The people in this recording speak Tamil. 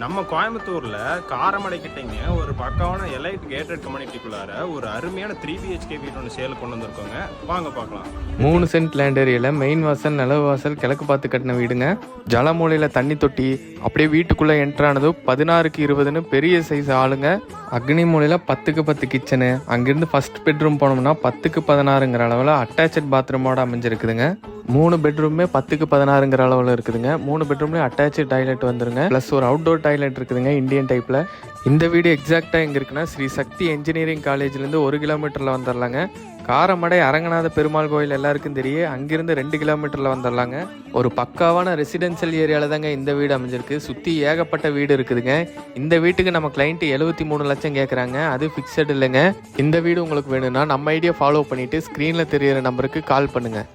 நம்ம கோயம்புத்தூர்ல காரமடை கிட்டங்க ஒரு பக்காவான எலைட் கேட்டட் கம்யூனிட்டிக்குள்ளார ஒரு அருமையான 3 BHK வீடு ஒன்று சேல் கொண்டு வந்திருக்கோங்க. வாங்க பார்க்கலாம். 3 சென்ட் லேண்ட் ஏரியால மெயின் வாசல், நிலவு வாசல், கிழக்கு பார்த்து கட்டின வீடுங்க. ஜலமூலையில தண்ணி தொட்டி, அப்படியே வீட்டுக்குள்ள என்ட்ரானது 16க்கு 20ன்னு பெரிய சைஸ் ஆளுங்க. அக்னி மூலையில 10க்கு 10 கிச்சனு. அங்கிருந்து ஃபர்ஸ்ட் பெட்ரூம் போனோம்னா 10க்கு 16ங்கிற அளவில் அட்டாச்சட் பாத்ரூமோட அமைஞ்சிருக்குதுங்க. 3 பெட்ரூமே 10க்கு 16ங்கிற அளவில் இருக்குதுங்க. 3 பெட்ரூம்லேயும் அட்டாச்சு டாய்லெட் வந்துருங்க. ப்ளஸ் ஒரு அவுட்டோர் டாய்லெட் இருக்குதுங்க இந்தியன் டைப்பில். இந்த வீடு எக்ஸாக்டாக எங்கே இருக்குன்னா ஸ்ரீ சக்தி என்ஜினியரிங் காலேஜ்லேருந்து 1 கிலோமீட்டரில் வந்துடலாங்க. காரமடை அரங்கநாத பெருமாள் கோயில் எல்லாருக்கும் தெரியும், அங்கிருந்து 2 கிலோமீட்டரில் வந்துடலாங்க. ஒரு பக்காவான ரெசிடென்சியல் ஏரியாவில் தாங்க இந்த வீடு அமைஞ்சிருக்கு. சுற்றி ஏகப்பட்ட வீடு இருக்குதுங்க. இந்த வீட்டுக்கு நம்ம கிளைண்ட் 73 லட்சம் கேட்குறாங்க. அது ஃபிக்ஸட் இல்லைங்க. இந்த வீடு உங்களுக்கு வேணும்னா நம்ம ஐடியா ஃபாலோ பண்ணிவிட்டு ஸ்க்ரீனில் தெரியிற நம்பருக்கு கால் பண்ணுங்கள்.